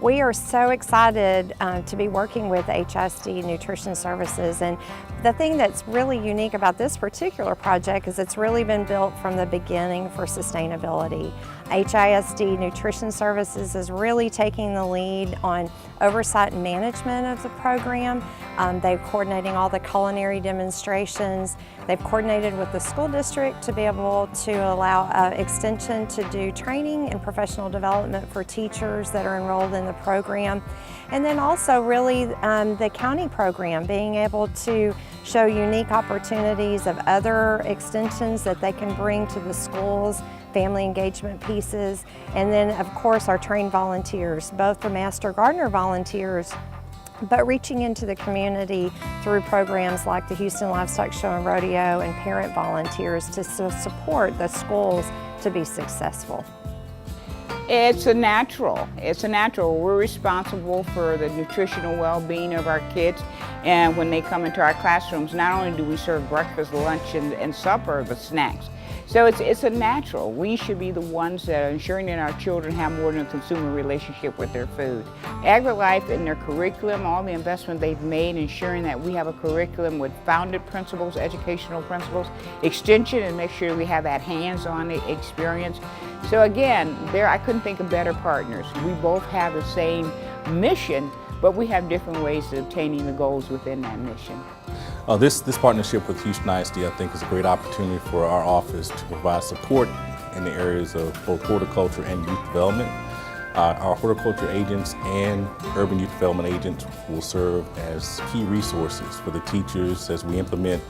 We are so excited to be working with HISD Nutrition Services, and the thing that's really unique about this particular project is it's really been built from the beginning for sustainability. HISD Nutrition Services is really taking the lead on oversight and management of the program. They're coordinating all the culinary demonstrations. They've coordinated with the school district to be able to allow extension to do training and professional development for teachers that are enrolled in the program. And then also really the county program, being able to show unique opportunities of other extensions that they can bring to the schools, family engagement pieces, and then of course our trained volunteers, both the Master Gardener volunteers, but reaching into the community through programs like the Houston Livestock Show and Rodeo and parent volunteers to support the schools to be successful. It's a natural. We're responsible for the nutritional well-being of our kids, and when they come into our classrooms, not only do we serve breakfast, lunch, and supper, but snacks. So it's a natural. We should be the ones that are ensuring that our children have more than a consumer relationship with their food. AgriLife and their curriculum, all the investment they've made, ensuring that we have a curriculum with founded principles, educational principles, extension, and make sure we have that hands-on experience. So again, I couldn't think of better partners. We both have the same mission, but we have different ways of obtaining the goals within that mission. This partnership with Houston ISD, I think, is a great opportunity for our office to provide support in the areas of both horticulture and youth development. Our horticulture agents and urban youth development agents will serve as key resources for the teachers as we implement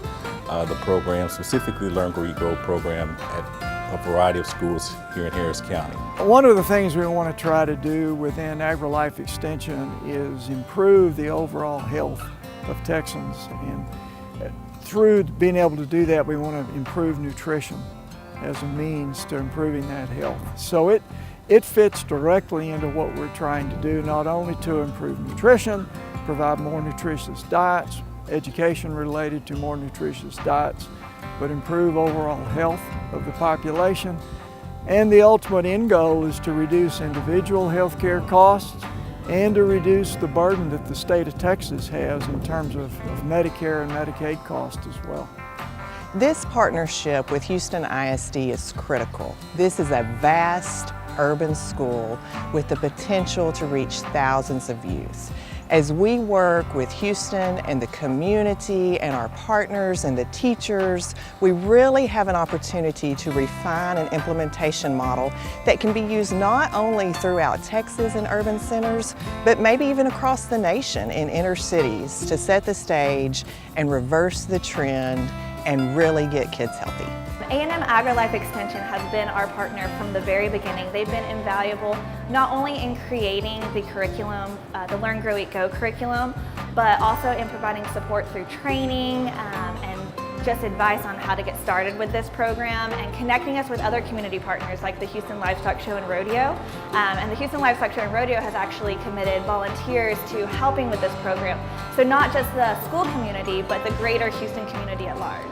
the program, specifically Learn, Grow, Eat, Grow program at a variety of schools here in Harris County. One of the things we want to try to do within AgriLife Extension is improve the overall health of Texans, and through being able to do that, we want to improve nutrition as a means to improving that health. So it fits directly into what we're trying to do, not only to improve nutrition, provide more nutritious diets, education related to more nutritious diets, but improve overall health of the population. And the ultimate end goal is to reduce individual health care costs and to reduce the burden that the state of Texas has in terms of Medicare and Medicaid costs as well. This partnership with Houston ISD is critical. This is a vast urban school with the potential to reach thousands of youth. As we work with Houston and the community and our partners and the teachers, we really have an opportunity to refine an implementation model that can be used not only throughout Texas and urban centers, but maybe even across the nation in inner cities to set the stage and reverse the trend and really get kids healthy. A&M AgriLife Extension has been our partner from the very beginning. They've been invaluable not only in creating the curriculum, the Learn, Grow, Eat, Go curriculum, but also in providing support through training and just advice on how to get started with this program, and connecting us with other community partners like the Houston Livestock Show and Rodeo. And the Houston Livestock Show and Rodeo has actually committed volunteers to helping with this program. So not just the school community, but the greater Houston community at large.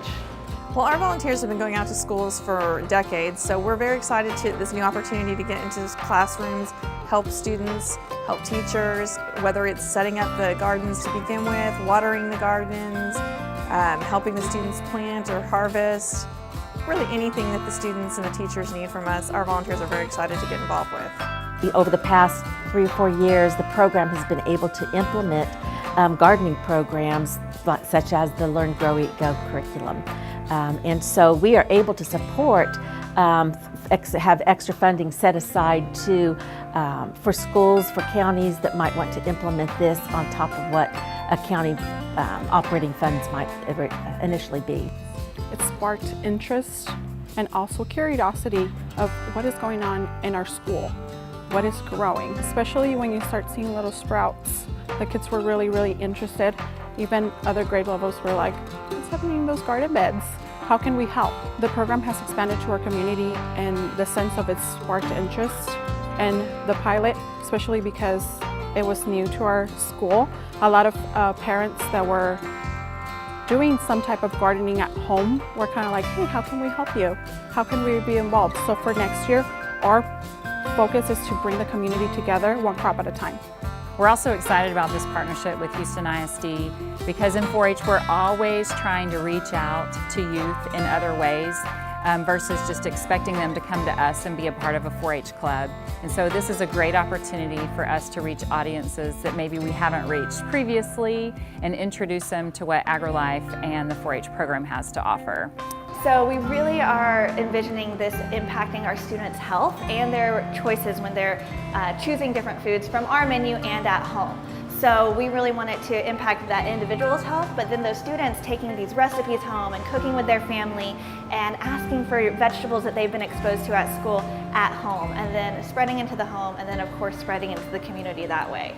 Well, our volunteers have been going out to schools for decades, so we're very excited to this new opportunity to get into classrooms, help students, help teachers, whether it's setting up the gardens to begin with, watering the gardens, helping the students plant or harvest. Really anything that the students and the teachers need from us, our volunteers are very excited to get involved with. Over the past 3 or 4 years, the program has been able to implement gardening programs such as the Learn, Grow, Eat, Go curriculum. And so we are able to support, have extra funding set aside for schools, for counties that might want to implement this on top of what a county operating funds might initially be. It sparked interest and also curiosity of what is going on in our school, what is growing, especially when you start seeing little sprouts. The kids were really, really interested. Even other grade levels were like, what's happening in those garden beds? How can we help? The program has expanded to our community in the sense of its sparked interest, and the pilot, especially because it was new to our school. A lot of parents that were doing some type of gardening at home were kind of like, hey, how can we help you? How can we be involved? So for next year, our focus is to bring the community together one crop at a time. We're also excited about this partnership with Houston ISD because in 4-H we're always trying to reach out to youth in other ways versus just expecting them to come to us and be a part of a 4-H club. And so this is a great opportunity for us to reach audiences that maybe we haven't reached previously and introduce them to what AgriLife and the 4-H program has to offer. So we really are envisioning this impacting our students' health and their choices when they're choosing different foods from our menu and at home. So we really want it to impact that individual's health, but then those students taking these recipes home and cooking with their family and asking for vegetables that they've been exposed to at school at home, and then spreading into the home, and then of course spreading into the community that way.